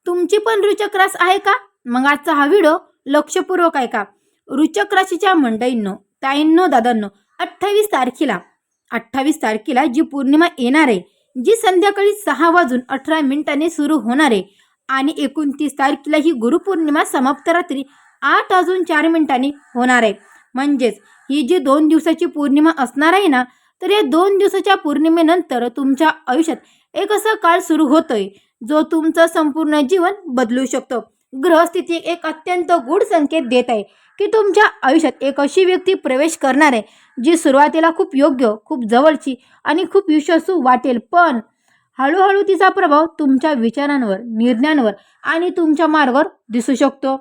तुमची पण रुचक रास आहे का? मग आजचा हा व्हिडिओ लक्षपूर्वक ऐका. रुचक राशीच्या मंडळींनो, ताईंनो, दादांनो, 28 तारखेला जी पौर्णिमा येणार आहे, जी संध्याकाळी 6:18 सुरू होणार आहे आणि 29 तारखेला ही गुरुपौर्णिमा समाप्त रात्री 8:04 होणार आहे. म्हणजेच ही जी 2 दिवसाची पौर्णिमा असणार आहे ना, तर या 2 दिवसाच्या पौर्णिमेनंतर तुमच्या आयुष्यात एक असा काळ सुरू होतोय जो तुमचं संपूर्ण जीवन बदलू शकतो. ग्रहस्थिती एक अत्यंत गूढ संकेत देत आहे की तुमच्या आयुष्यात एक अशी व्यक्ती प्रवेश करणार आहे जी सुरुवातीला खूप योग्य, खूप जवळची आणि खूप विश्वासू वाटेल, पण हळूहळू तिचा प्रभाव तुमच्या विचारांवर, निर्णयांवर आणि तुमच्या मार्गावर दिसू शकतो.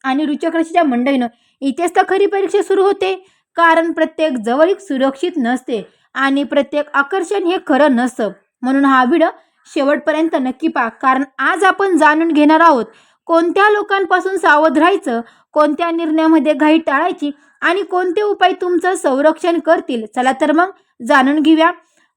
आणि रुचक राशीच्या मंडळीनं, इथेच तर खरी परीक्षा सुरू होते, कारण प्रत्येक जवळीक सुरक्षित नसते आणि प्रत्येक आकर्षण हे खरं नसतं. म्हणून हा व्हिडिओ शेवटपर्यंत नक्की पहा, कारण आज आपण जाणून घेणार आहोत कोणत्या लोकांपासून सावध राहायचं, कोणत्या निर्णयामध्ये घाई टाळायची आणि कोणते उपाय तुमचं संरक्षण करतील. चला तर मग जाणून घेऊया.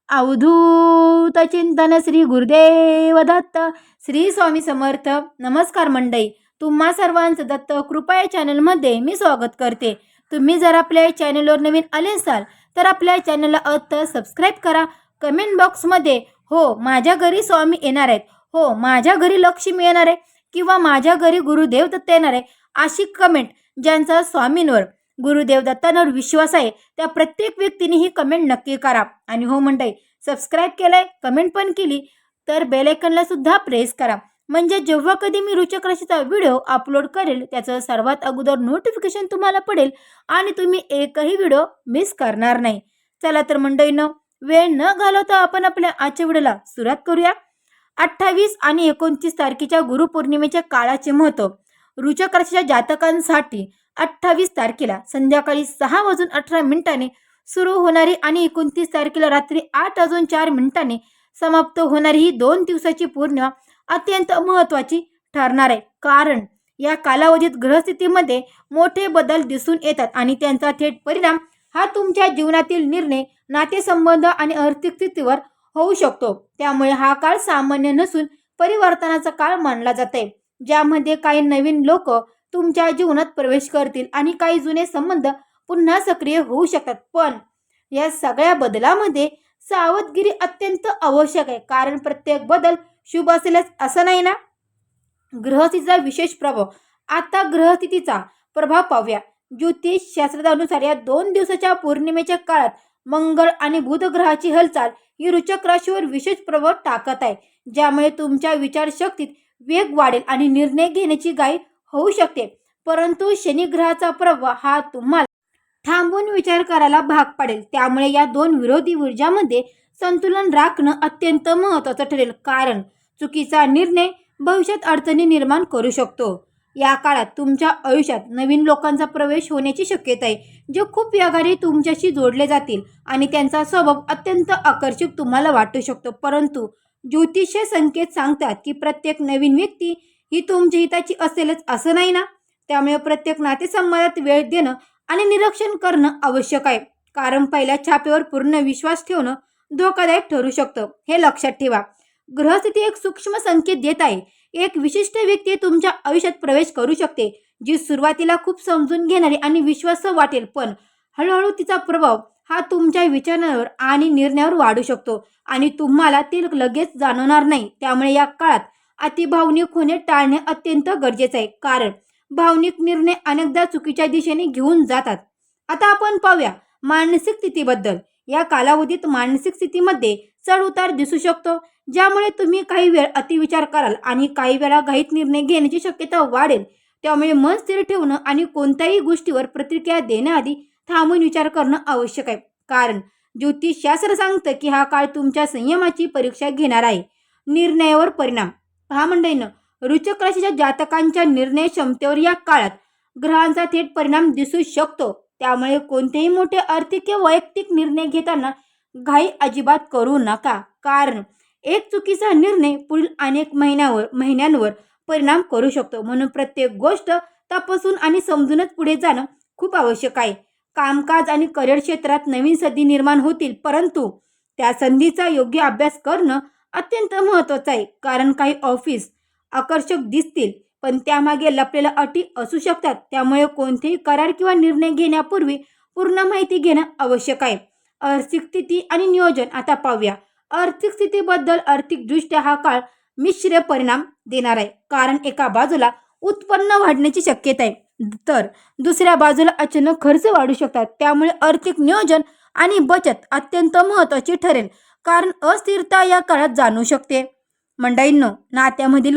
अवधूत चिंतन श्री गुरुदेव दत्त. श्री स्वामी समर्थ. नमस्कार मंडळी, तुम्हा सर्वांचं दत्त कृपा या चॅनलमध्ये मी स्वागत करते. तुम्ही जर आपल्या चॅनलवर नवीन आले असाल तर आपल्या चॅनलला सबस्क्राईब करा. कमेंट बॉक्समध्ये हो माझ्या घरी स्वामी येणार आहेत, हो माझ्या घरी लक्ष्मी येणार आहे किंवा माझ्या घरी गुरुदेव दत्त येणार आहे, अशी कमेंट ज्यांचा स्वामींवर, गुरुदेव दत्तांवर विश्वास आहे त्या प्रत्येक व्यक्तीने ही कमेंट नक्की करा. आणि हो मंडळी, सबस्क्राईब केलंय, कमेंट पण केली तर बेल आयकॉनला सुद्धा प्रेस करा, म्हणजे जेव्हा कधी मी रुचक राशीचा व्हिडिओ अपलोड करेल त्याचं सर्वात अगोदर नोटिफिकेशन तुम्हाला पडेल आणि तुम्ही एकही व्हिडिओ मिस करणार नाही. चला तर मंडळींनो, वेळ न घालवता आपण आपल्या आजच्या व्हिडिओला सुरुवात करूया. 28 आणि 29 तारखेच्या गुरुपौर्णिमेच्या काळाचे महत्त्व. रुचक राशीच्या जातकांसाठी 28 तारखेला संध्याकाळी 6:18 सुरू होणारी आणि 29 तारखेला रात्री 8:04 समाप्त होणारी ही 2 दिवसाची पौर्णिमा अत्यंत महत्त्वाची ठरणार आहे, कारण या कालावधीत ग्रहस्थितीमध्ये मोठे बदल दिसून येतात आणि त्यांचा थेट परिणाम हा तुमच्या जीवनातील निर्णय, नातेसंबंध आणि आर्थिक स्थितीवर होऊ शकतो. त्यामुळे हा काळ सामान्य नसून परिवर्तनाचा काळ मानला जाते, ज्यामध्ये काही नवीन लोक तुमच्या जीवनात प्रवेश करतील आणि काही जुने संबंध पुन्हा सक्रिय होऊ शकतात. पण या सगळ्या बदलामध्ये सावधगिरी अत्यंत आवश्यक आहे, कारण प्रत्येक बदल शुभ असेलच असं नाही ना. ग्रहस्थितीचा विशेष प्रभाव. आता ग्रहस्थितीचा प्रभाव पाहूया. ज्योतिष शास्त्रानुसार या 2 दिवसाच्या पौर्णिमेच्या काळात मंगळ आणि बुध ग्रहाची हालचाल ही रुचक राशीवर विशेष प्रभाव टाकत आहे, ज्यामुळे तुमच्या विचारशक्तीत वेग वाढेल आणि निर्णय घेण्याची घाई होऊ शकते. परंतु शनी ग्रहाचा प्रभाव हा तुम्हाला थांबून विचार करायला भाग पाडेल. त्यामुळे या 2 विरोधी ऊर्जामध्ये संतुलन राखणं अत्यंत महत्त्वाचं ठरेल, कारण चुकीचा निर्णय भविष्यात अडचणी निर्माण करू शकतो. या काळात तुमच्या आयुष्यात नवीन लोकांचा प्रवेश होण्याची शक्यता आहे, जे खूप व्यागाने तुमच्याशी जोडले जातील आणि त्यांचा स्वभाव अत्यंत आकर्षक तुम्हाला वाटू शकतो. परंतु ज्योतिषीय संकेत सांगतात की प्रत्येक नवीन व्यक्ती ही तुमच्या हिताची असेलच असं नाही ना. त्यामुळे प्रत्येक नातेसंबंधात वेळ देणं आणि निरीक्षण करणं आवश्यक आहे, कारण पहिल्या छापेवर पूर्ण विश्वास ठेवणं धोकादायक ठरू शकतं, हे लक्षात ठेवा. ग्रहस्थिती एक सूक्ष्म संकेत देत आहे. एक विशिष्ट व्यक्ती तुमच्या आयुष्यात प्रवेश करू शकते, जी सुरुवातीला खूप समजून घेणारी आणि विश्वास वाटेल, पण हळूहळू तिचा प्रभाव हा तुमच्या विचारांवर आणि निर्णयावर वाढू शकतो आणि तुम्हाला ते लगेच जाणवणार नाही. त्यामुळे या काळात अतिभावनिक होणे टाळणे अत्यंत गरजेचे आहे, कारण भावनिक निर्णय अनेकदा चुकीच्या दिशेने घेऊन जातात. आता आपण पाहूया मानसिक स्थितीबद्दल. या कालावधीत मानसिक स्थितीमध्ये चढ उतार दिसू शकतो, ज्यामुळे तुम्ही काही वेळ अतिविचार कराल आणि काही वेळा घाईत निर्णय घेण्याची शक्यता वाढेल. त्यामुळे मन स्थिर ठेवणं आणि कोणत्याही गोष्टीवर प्रतिक्रिया देण्याआधी थांबून विचार करणं आवश्यक आहे, कारण ज्योतिषशास्त्र सांगतं की हा काळ तुमच्या संयमाची परीक्षा घेणार आहे. निर्णयावर परिणाम. पहा मंडळींनो, रुचक राशीच्या जातकांच्या निर्णय क्षमतेवर या काळात ग्रहांचा थेट परिणाम दिसू शकतो. त्यामुळे कोणतेही मोठे आर्थिक किंवा वैयक्तिक निर्णय घेताना घाई अजिबात करू नका, कारण एक चुकीचा निर्णय पुढील अनेक महिन्यांवर परिणाम करू शकतो. म्हणून प्रत्येक गोष्ट तपासून आणि समजूनच पुढे जाणं खूप आवश्यक आहे. कामकाज आणि करिअर क्षेत्रात नवीन संधी निर्माण होतील, परंतु त्या संधीचा योग्य अभ्यास करणं अत्यंत महत्त्वाचं आहे, कारण काही ऑफिस आकर्षक दिसतील, पण त्यामागे लपलेल्या अटी असू शकतात. त्यामुळे कोणतेही करार किंवा निर्णय घेण्यापूर्वी पूर्ण माहिती घेणं आवश्यक आहे. आर्थिक स्थिती आणि नियोजन आता पाहूया. आर्थिक स्थितीबद्दल आर्थिकदृष्ट्या हा काळ मिश्र परिणाम देणार आहे. कारण एका बाजूला उत्पन्न वाढण्याची शक्यता आहे, तर दुसऱ्या बाजूला अचानक खर्च वाढू शकतात. त्यामुळे आर्थिक नियोजन आणि बचत अत्यंत महत्त्वाची ठरेल, कारण अस्थिरता या काळात जाणवू शकते. मंडळींनो, नात्यामध्ये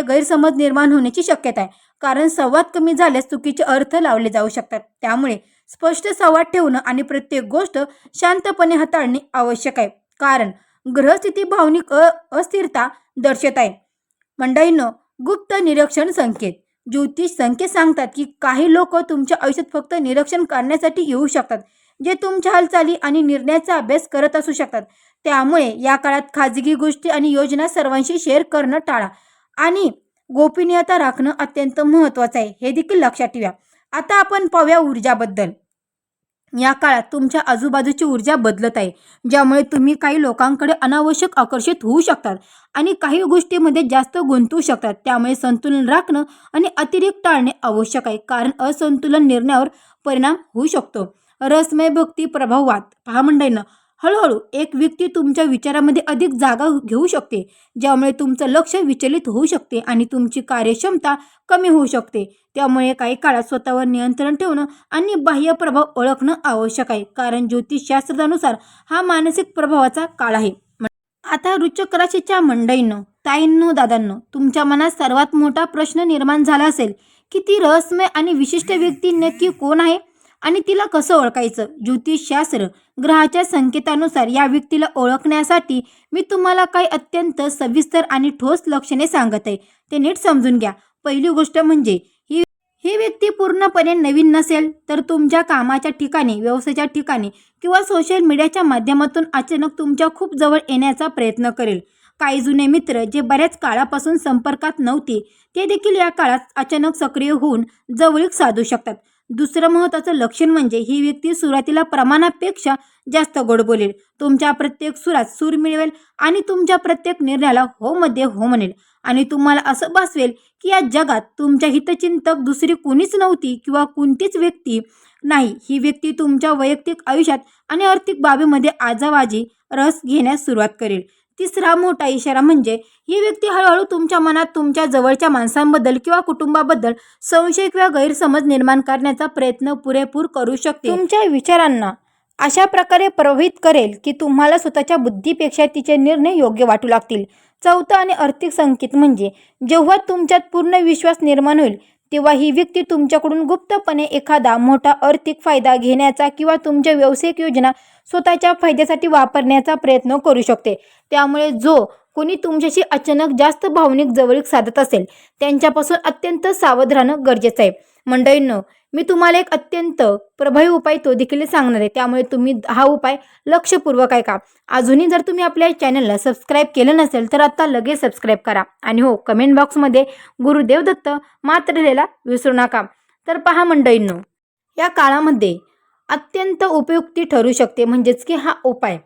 गैरसमज निर्माण होण्याची शक्यता आहे, कारण संवाद कमी झाल्यास चुकीचे अर्थ लावले जाऊ शकतात. त्यामुळे स्पष्ट संवाद ठेवणं आणि प्रत्येक गोष्ट शांतपणे हाताळणे आवश्यक आहे, कारण ग्रहस्थिती भावनिक अस्थिरता दर्शवत आहे. मंडळींनो, गुप्त निरीक्षण संकेत. ज्योतिष संकेत सांगतात की काही लोक तुमच्या आयुष्यात फक्त निरीक्षण करण्यासाठी येऊ शकतात, जे तुमच्या हालचाली आणि निर्णयाचा अभ्यास करत असू शकतात. त्यामुळे या काळात खाजगी गोष्टी आणि योजना सर्वांशी शेअर करणं टाळा आणि गोपनीयता राखणं अत्यंत महत्त्वाचं आहे, हे देखील लक्षात ठेवा. आता आपण पाहूया ऊर्जाबद्दल. या काळात तुमच्या आजूबाजूची ऊर्जा बदलत आहे, ज्यामुळे तुम्ही काही लोकांकडे अनावश्यक आकर्षित होऊ शकतात आणि काही गोष्टींमध्ये जास्त गुंतवू शकतात. त्यामुळे संतुलन राखणं आणि अतिरेक टाळणे आवश्यक आहे, कारण असंतुलन निर्णयावर परिणाम होऊ शकतो. रसमय भक्ती प्रभावात पहा मंडळींनो, हळूहळू एक व्यक्ती तुमच्या विचारामध्ये अधिक जागा घेऊ शकते, ज्यामुळे तुमचं लक्ष विचलित होऊ शकते आणि तुमची कार्यक्षमता कमी होऊ शकते. त्यामुळे काही काळात स्वतःवर नियंत्रण ठेवणं आणि बाह्य प्रभाव ओळखणं आवश्यक आहे, कारण ज्योतिषशास्त्रानुसार हा मानसिक प्रभावाचा काळ आहे. आता वृश्चिक राशीच्या मंडळींनो, ताईंनो, दादांनो, तुमच्या मनात सर्वात मोठा प्रश्न निर्माण झाला असेल की ती रहस्यमय आणि विशिष्ट व्यक्ती नक्की कोण आहे आणि तिला कसं ओळखायचं. ज्योतिषशास्त्र ग्रहाच्या संकेतानुसार या व्यक्तीला ओळखण्यासाठी मी तुम्हाला काही अत्यंत सविस्तर आणि ठोस लक्षणे सांगत आहे, ते नीट समजून घ्या. पहिली गोष्ट म्हणजे ही व्यक्ती पूर्णपणे नवीन नसेल, तर तुमच्या कामाच्या ठिकाणी, व्यवसायाच्या ठिकाणी किंवा सोशल मीडियाच्या माध्यमातून अचानक तुमच्या खूप जवळ येण्याचा प्रयत्न करेल. काही जुने मित्र जे बऱ्याच काळापासून संपर्कात नव्हते, ते देखील या काळात अचानक सक्रिय होऊन जवळीक साधू शकतात. दुसरं महत्त्वाचं लक्षण म्हणजे ही व्यक्ती सुरुवातीला प्रमाणापेक्षा जास्त गोड बोलेल, तुमच्या प्रत्येक सुरात सूर मिळवेल आणि तुमच्या प्रत्येक निर्णयाला हो मध्ये हो म्हणेल आणि तुम्हाला असं भासवेल की या जगात तुमच्या हितचिंतक दुसरी कोणीच नव्हती किंवा कोणतीच व्यक्ती नाही. ही व्यक्ती तुमच्या वैयक्तिक आयुष्यात आणि आर्थिक बाबीमध्ये आजावाजी रस घेण्यास सुरुवात करेल. तिसरा मोठा इशारा म्हणजे ही व्यक्ती हळूहळू तुमच्या मनात तुमच्या जवळच्या माणसांबद्दल किंवा कुटुंबाबद्दल संशय किंवा गैरसमज निर्माण करण्याचा प्रयत्न पुरेपूर करू शकते. तुमच्या विचारांना अशा प्रकारे प्रभावित करेल की तुम्हाला स्वतःच्या बुद्धीपेक्षा तिचे निर्णय योग्य वाटू लागतील. चौथा आणि आर्थिक संकेत म्हणजे जेव्हा तुमच्यात पूर्ण विश्वास निर्माण होईल, तेव्हा ही व्यक्ती तुमच्याकडून गुप्तपणे एखादा मोठा आर्थिक फायदा घेण्याचा किंवा तुमच्या व्यावसायिक योजना स्वतःच्या फायद्यासाठी वापरण्याचा प्रयत्न करू शकते. त्यामुळे जो कोणी तुमच्याशी अचानक जास्त भावनिक जवळीक साधत असेल, त्यांच्यापासून अत्यंत सावध राहणं गरजेचं आहे. मंडळींनो, मी तुम्हाला एक अत्यंत प्रभावी उपाय तो देखील सांगणार आहे, त्यामुळे तुम्ही हा उपाय लक्षपूर्वक ऐका. अजूनही जर तुम्ही आपल्या चॅनलला सबस्क्राईब केलं नसेल तर आता लगेच सबस्क्राईब करा आणि हो, कमेंट बॉक्समध्ये गुरुदेव दत्त मात्र लिहायला विसरू नका. तर पहा मंडळींनो, या काळामध्ये अत्यंत उपयुक्ती ठरू शकते म्हणजेच की हा उपाय.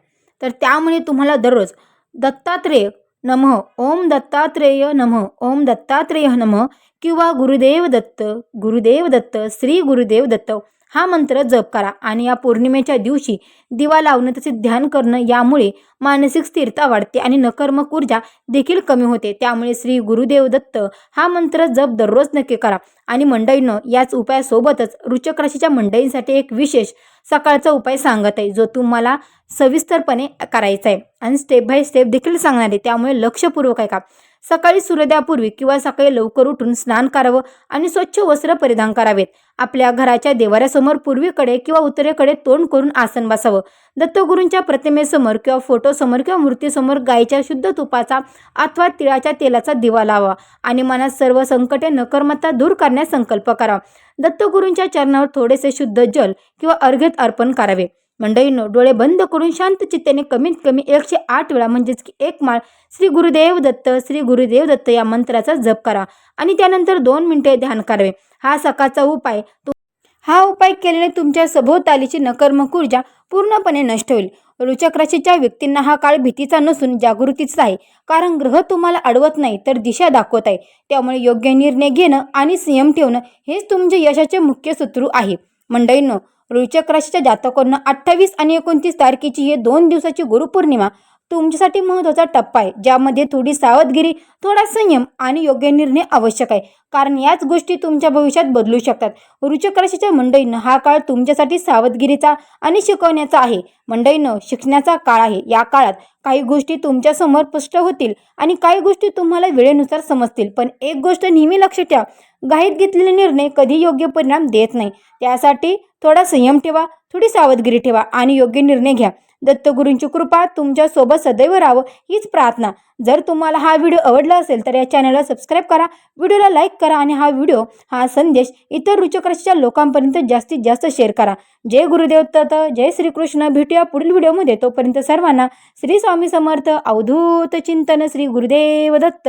तर त्यामुळे तुम्हाला दररोज दत्तात्रेय नमः, ओम दत्तात्रेय नमः, ओम दत्तात्रेय नमः किंवा गुरुदेव दत्त, गुरुदेव दत्त, श्री गुरुदेव दत्त हा मंत्र जप करा आणि या पौर्णिमेच्या दिवशी दिवा लावणं, तसेच ध्यान करणं, यामुळे मानसिक स्थिरता वाढते आणि नकारात्मक ऊर्जा देखील कमी होते. त्यामुळे श्री गुरुदेव दत्त हा मंत्र जप दररोज नक्की करा. आणि मंडळींनो, याच उपायासोबतच वृश्चिक राशीच्या मंडळींसाठी एक विशेष सकाळचा उपाय सांगत आहे, जो तुम्हाला सविस्तरपणे करायचा आहे आणि स्टेप बाय स्टेप देखील सांगणार आहे, त्यामुळे लक्षपूर्वक ऐका. सकाळी सूर्योदयापूर्वी किंवा सकाळी लवकर उठून स्नान करावं आणि स्वच्छ वस्त्र परिधान करावेत. आपल्या घराच्या देवाऱ्यासमोर पूर्वेकडे किंवा उत्तरेकडे तोंड करून आसन बसावं. दत्तगुरूंच्या प्रतिमेसमोर किंवा फोटोसमोर किंवा मूर्तीसमोर गायीच्या शुद्ध तुपाचा अथवा तिळाच्या तेलाचा दिवा लावा आणि मनात सर्व संकटे नकारात्मकता दूर करण्यास संकल्प करा. दत्तगुरूंच्या चरणावर थोडेसे शुद्ध जल किंवा अर्घ्य अर्पण करावे. मंडळींनो, डोळे बंद करून शांत चित्ताने कमीत कमी 108 वेळा म्हणजेच की एक माळ श्री गुरुदेव दत्त, श्री गुरुदेव दत्त या मंत्राचा जप करा आणि त्यानंतर 2 मिनिटे ध्यान करावे. हा सकाळचा उपाय हा उपाय केल्याने तुमच्या सभोवतालीची नकारात्मक ऊर्जा पूर्णपणे नष्ट होईल. वृश्चिक राशीच्या व्यक्तींना हा काळ भीतीचा नसून जागृतीचा आहे, कारण ग्रह तुम्हाला अडवत नाही तर दिशा दाखवत आहे. त्यामुळे योग्य निर्णय घेणं आणि संयम ठेवणं हेच तुमचे यशाचे मुख्य सूत्र आहे. मंडळींनो, वृश्चिक राशीच्या जातकांना 28 आणि 29 तारखेची ही 2 दिवसाची गुरुपौर्णिमा तुमच्यासाठी महत्त्वाचा टप्पा आहे, ज्यामध्ये थोडी सावधगिरी, थोडा संयम आणि योग्य निर्णय आवश्यक आहे, कारण याच गोष्टी तुमच्या भविष्यात बदलू शकतात. वृश्चिक राशीच्या मंडळींनो, हा काळ तुमच्यासाठी सावधगिरीचा आणि शिकवण्याचा आहे. मंडळींनो, शिकण्याचा काळ आहे. या काळात काही गोष्टी तुमच्या समोर स्पष्ट होतील आणि काही गोष्टी तुम्हाला वेळेनुसार समजतील. पण एक गोष्ट नेहमी लक्षात ठेवा, घाईत घेतलेले निर्णय कधी योग्य परिणाम देत नाही. त्यासाठी थोडा संयम ठेवा, थोडी सावधगिरी ठेवा आणि योग्य निर्णय घ्या. दत्तगुरूंची कृपा तुमच्या सोबत सदैव राहावं हीच प्रार्थना. जर तुम्हाला हा व्हिडिओ आवडला असेल तर या चॅनलला सबस्क्राईब करा, व्हिडिओला लाईक करा आणि हा संदेश इतर वृश्चिक राशीच्या लोकांपर्यंत जास्तीत जास्त शेअर करा. जय गुरुदेव दत्त, जय श्रीकृष्ण. भेटूया पुढील व्हिडिओमध्ये. तोपर्यंत सर्वांना श्री स्वामी समर्थ. अवधूत चिंतन. श्री गुरुदेव दत्त.